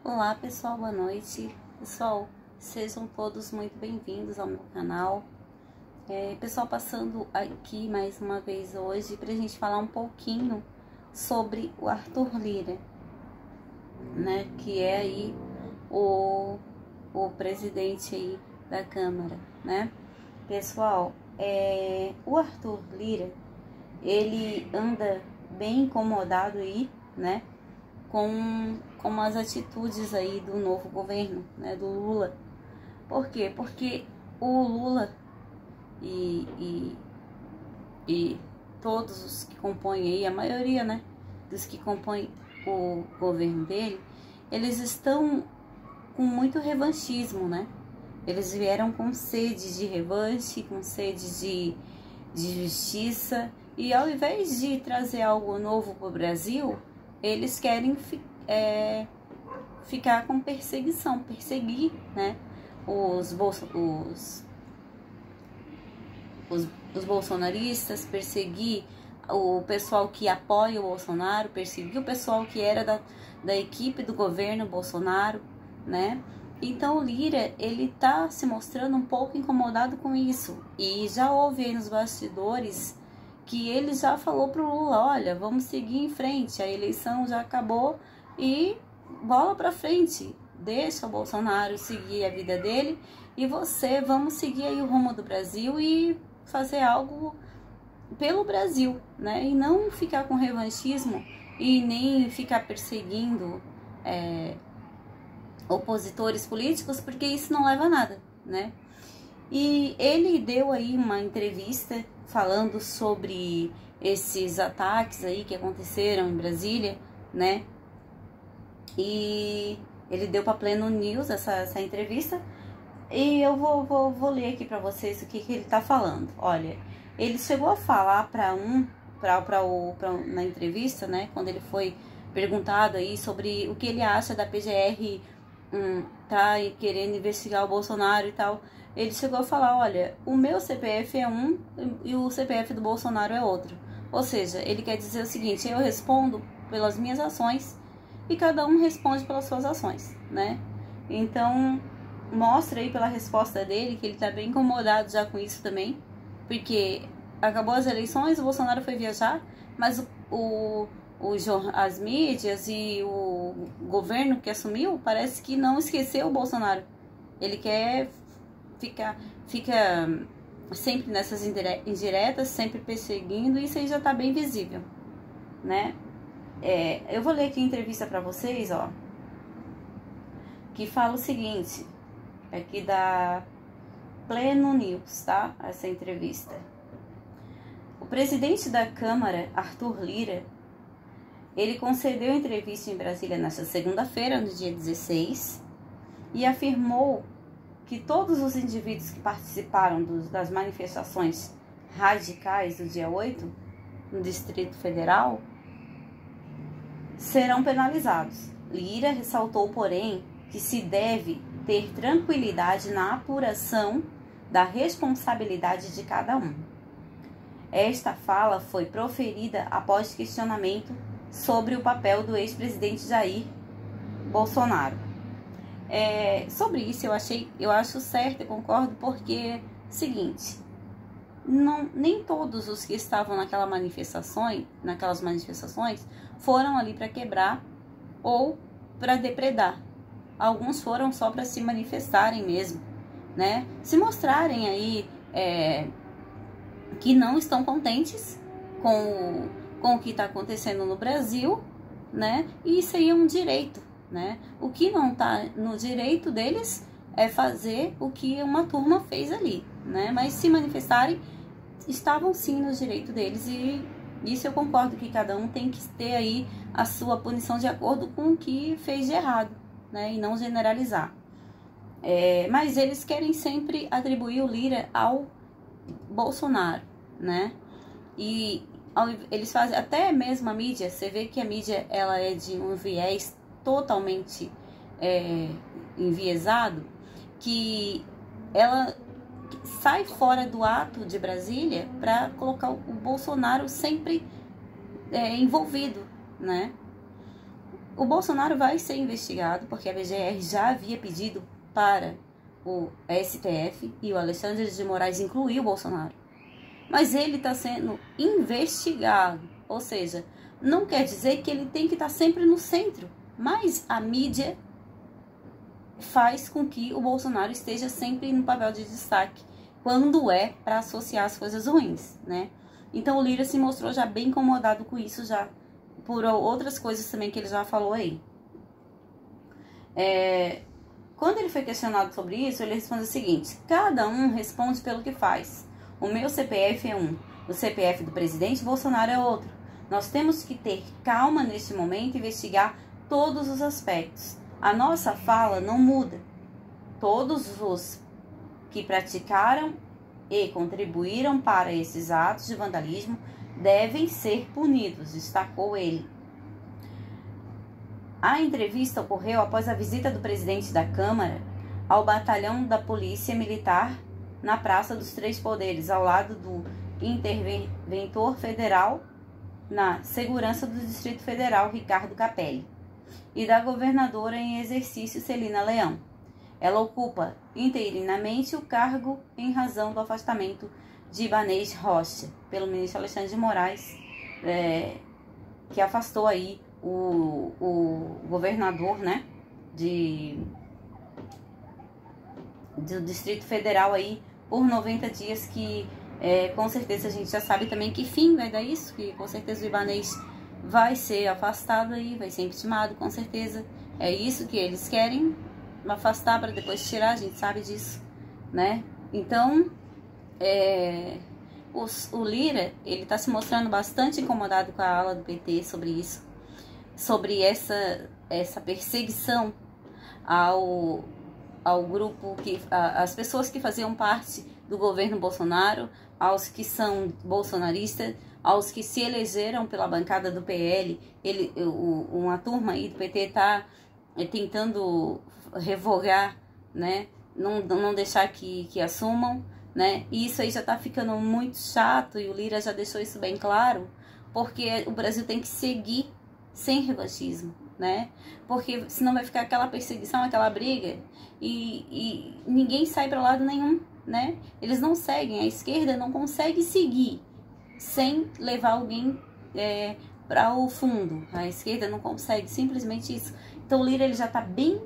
Olá pessoal, boa noite. Pessoal, sejam todos muito bem-vindos ao meu canal. Pessoal, passando aqui mais uma vez hoje para a gente falar um pouquinho sobre o Arthur Lira, né? Que é aí o presidente aí da Câmara, né? Pessoal, o Arthur Lira, ele anda bem incomodado aí, né? Com as atitudes aí do novo governo, né, do Lula. Por quê? Porque o Lula e todos os que compõem aí, a maioria, né, dos que compõem o governo dele, eles estão com muito revanchismo, né? Eles vieram com sede de revanche, com sede de justiça, e ao invés de trazer algo novo para o Brasil, eles querem ficar com perseguir, né, os bolsonaristas, perseguir o pessoal que apoia o Bolsonaro, perseguir o pessoal que era da equipe do governo Bolsonaro, né? Então o Lira, ele tá se mostrando um pouco incomodado com isso, e já houve aí nos bastidores que ele já falou pro Lula: olha, vamos seguir em frente, a eleição já acabou e bola pra frente, deixa o Bolsonaro seguir a vida dele e vamos seguir aí o rumo do Brasil e fazer algo pelo Brasil, né? E não ficar com revanchismo e nem ficar perseguindo opositores políticos, porque isso não leva a nada, né? E ele deu aí uma entrevista falando sobre esses ataques aí que aconteceram em Brasília, né? E ele deu para Pleno News essa entrevista, e eu vou ler aqui para vocês o que ele tá falando. Olha, ele chegou a falar na entrevista, né? Quando ele foi perguntado aí sobre o que ele acha da PGR tá querendo investigar o Bolsonaro e tal. Ele chegou a falar: olha, o meu CPF é um e o CPF do Bolsonaro é outro. Ou seja, ele quer dizer o seguinte: eu respondo pelas minhas ações e cada um responde pelas suas ações, né? Então, mostra aí pela resposta dele que ele tá bem incomodado já com isso também, porque acabou as eleições, o Bolsonaro foi viajar, mas as mídias e o governo que assumiu parece que não esqueceu o Bolsonaro. Ele quer fica sempre nessas indiretas, sempre perseguindo, e isso aí já tá bem visível, né? Eu vou ler aqui a entrevista para vocês, ó, que fala o seguinte, aqui da Pleno News, tá? Essa entrevista. O presidente da Câmara, Arthur Lira, ele concedeu entrevista em Brasília nesta segunda-feira, no dia 16, e afirmou que todos os indivíduos que participaram das manifestações radicais do dia 8, no Distrito Federal, serão penalizados. Lira ressaltou, porém, que se deve ter tranquilidade na apuração da responsabilidade de cada um. Esta fala foi proferida após questionamento sobre o papel do ex-presidente Jair Bolsonaro. Sobre isso eu acho certo e concordo, porque seguinte, nem todos os que estavam naquelas manifestações foram ali para quebrar ou para depredar. Alguns foram só para se manifestarem mesmo, né? Se mostrarem aí que não estão contentes com o que está acontecendo no Brasil, né? E isso aí é um direito, né? O que não está no direito deles é fazer o que uma turma fez ali, né? Mas se manifestarem, estavam sim no direito deles, e isso eu concordo que cada um tem que ter aí a sua punição de acordo com o que fez de errado, né? E não generalizar. Mas eles querem sempre atribuir o Lira ao Bolsonaro, né? E eles fazem, até mesmo a mídia, você vê que a mídia ela é de um viés totalmente enviesado, que ela sai fora do ato de Brasília para colocar o Bolsonaro sempre envolvido, né? o Bolsonaro vai ser investigado, porque a PGR já havia pedido para o STF e o Alexandre de Moraes incluir o Bolsonaro. Mas ele está sendo investigado, ou seja, não quer dizer que ele tem que estar sempre no centro, mas a mídia faz com que o Bolsonaro esteja sempre no papel de destaque, quando é para associar as coisas ruins, né? Então o Lira se mostrou já bem incomodado com isso, já por outras coisas também que ele já falou aí. Quando ele foi questionado sobre isso, ele responde o seguinte: cada um responde pelo que faz. O meu CPF é um, o CPF do presidente Bolsonaro é outro. Nós temos que ter calma neste momento e investigar todos os aspectos. A nossa fala não muda. Todos os que praticaram e contribuíram para esses atos de vandalismo devem ser punidos, destacou ele. A entrevista ocorreu após a visita do presidente da Câmara ao batalhão da Polícia Militar na Praça dos Três Poderes, ao lado do interventor federal na Segurança do Distrito Federal, Ricardo Capelli, e da governadora em exercício, Celina Leão. Ela ocupa interinamente o cargo em razão do afastamento de Ibanez Rocha pelo ministro Alexandre de Moraes, que afastou aí o governador, né, do Distrito Federal aí por 90 dias, que com certeza a gente já sabe também que fim vai dar isso, que com certeza o Ibanez vai ser afastado aí, vai ser impeachmentado, com certeza. É isso que eles querem, afastar para depois tirar, a gente sabe disso, né? Então, o Lira, ele tá se mostrando bastante incomodado com a ala do PT sobre isso, sobre essa perseguição ao grupo, as pessoas que faziam parte do governo Bolsonaro, aos que são bolsonaristas, aos que se elegeram pela bancada do PL. Uma turma aí do PT tá tentando revogar, né, não deixar que assumam, né, e isso aí já tá ficando muito chato, e o Lira já deixou isso bem claro, porque o Brasil tem que seguir sem revanchismo, né, porque senão vai ficar aquela perseguição, aquela briga, e ninguém sai para lado nenhum, né, eles não seguem, a esquerda não consegue seguir sem levar alguém para o fundo, a esquerda não consegue, simplesmente isso. Então o Lira, ele já tá bem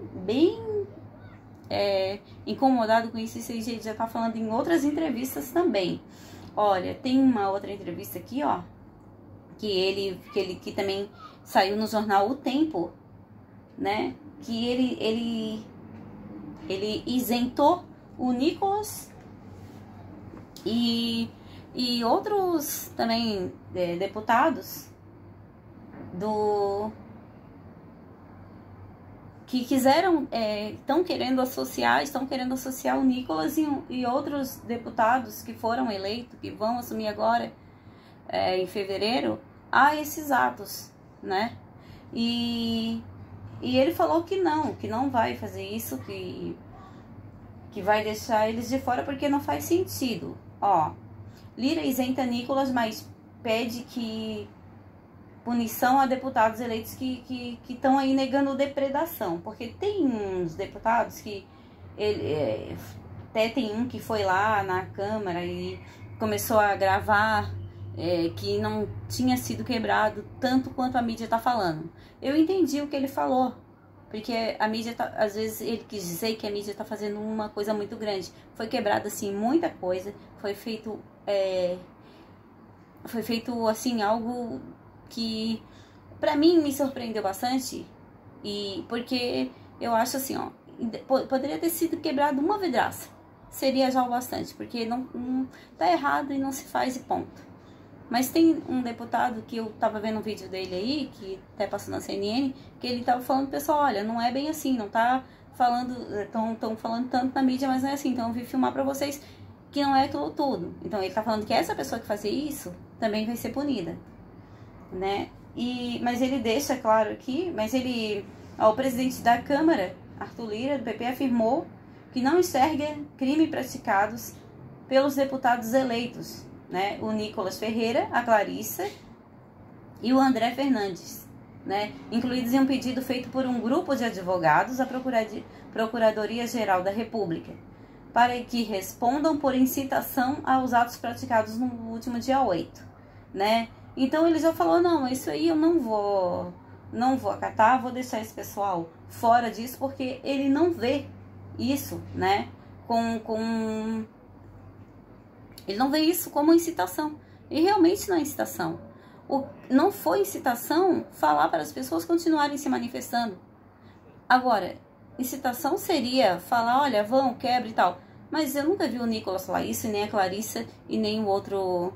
incomodado com isso, e ele já tá falando em outras entrevistas também. Olha, tem uma outra entrevista aqui, ó, que também saiu no jornal O Tempo, né, que ele isentou o Nicolas e outros também deputados que quiseram, estão querendo associar o Nicolas e outros deputados que foram eleitos, que vão assumir agora em fevereiro, a esses atos, né? E ele falou que não vai fazer isso, que vai deixar eles de fora porque não faz sentido. Ó, Lira isenta Nicolas, mas pede que punição a deputados eleitos que estão aí negando depredação, porque tem uns deputados que até tem um que foi lá na Câmara e começou a gravar que não tinha sido quebrado tanto quanto a mídia tá falando. Eu entendi o que ele falou, porque a mídia às vezes ele quis dizer que a mídia tá fazendo uma coisa muito grande. Foi quebrado assim muita coisa, foi feito assim algo que pra mim me surpreendeu bastante, e porque eu acho assim, ó, poderia ter sido quebrado uma vidraça, seria já o bastante, porque não tá errado e não se faz e ponto. Mas tem um deputado que eu tava vendo um vídeo dele aí, que até passou na CNN, que ele tava falando, pessoal, olha, não é bem assim, não tá falando, tão falando tanto na mídia, mas não é assim, então eu vim filmar pra vocês que não é aquilo tudo. Então ele tá falando que essa pessoa que fazia isso também vai ser punida, né? Mas ele deixa claro aqui, o presidente da Câmara, Arthur Lira, do PP, afirmou que não enxerga crime praticados pelos deputados eleitos, né? O Nicolas Ferreira, a Clarissa e o André Fernandes, né, incluídos em um pedido feito por um grupo de advogados à Procuradoria-Geral da República, para que respondam por incitação aos atos praticados no último dia 8, né? Então ele já falou, não, isso aí eu não vou acatar, vou deixar esse pessoal fora disso, porque ele não vê isso, né, ele não vê isso como incitação, e realmente não é incitação. Não foi incitação falar para as pessoas continuarem se manifestando. Agora, incitação seria falar, olha, vão, quebra e tal. Mas eu nunca vi o Nicolas falar isso, nem a Clarissa e nem o outro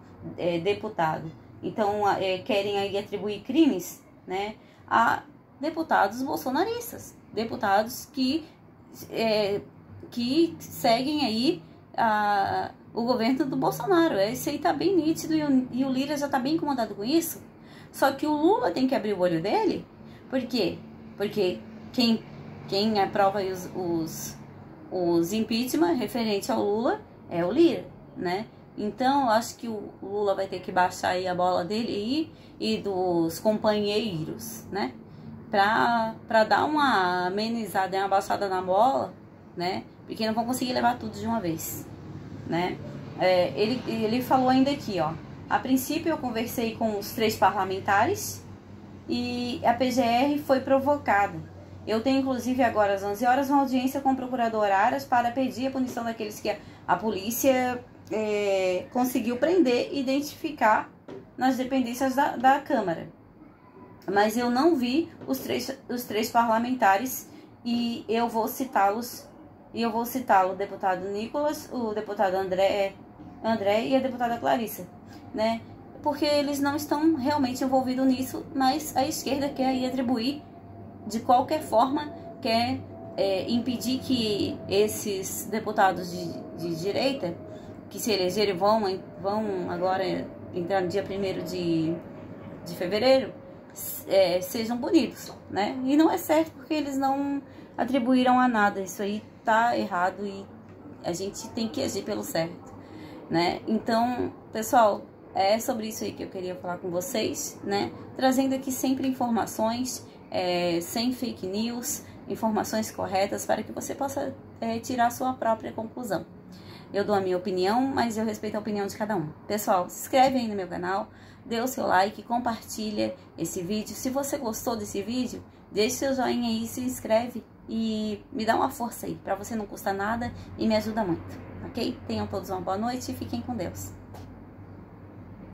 deputado. Então, querem aí atribuir crimes, né, a deputados bolsonaristas. Deputados que seguem aí o governo do Bolsonaro. Isso aí tá bem nítido e o Lira já tá bem incomodado com isso. Só que o Lula tem que abrir o olho dele. Por quê? Porque quem aprova os impeachment referente ao Lula é o Lira, né? Então, eu acho que o Lula vai ter que baixar aí a bola dele aí e dos companheiros, né? Pra dar uma amenizada, uma baixada na bola, né? Porque não vão conseguir levar tudo de uma vez, né? Ele falou ainda aqui, ó. A princípio eu conversei com os 3 parlamentares e a PGR foi provocada. Eu tenho, inclusive, agora às 11 horas, uma audiência com o procurador Aras para pedir a punição daqueles que a polícia conseguiu prender e identificar nas dependências da Câmara. Mas eu não vi os três parlamentares e eu vou citá-los. E eu vou citá-lo, o deputado Nicolas, o deputado André e a deputada Clarissa, né? Porque eles não estão realmente envolvidos nisso, mas a esquerda quer aí atribuir, de qualquer forma, quer impedir que esses deputados de direita, que se elegerem vão agora entrar no dia 1º de fevereiro, sejam punidos, né? E não é certo, porque eles não atribuíram a nada. Isso aí tá errado e a gente tem que agir pelo certo, né? Então, pessoal, é sobre isso aí que eu queria falar com vocês, né? Trazendo aqui sempre informações, sem fake news, informações corretas para que você possa tirar a sua própria conclusão. Eu dou a minha opinião, mas eu respeito a opinião de cada um. Pessoal, se inscreve aí no meu canal, dê o seu like, compartilha esse vídeo. Se você gostou desse vídeo, deixe seu joinha aí, se inscreve e me dá uma força aí, para você não custa nada e me ajuda muito, ok? Tenham todos uma boa noite e fiquem com Deus.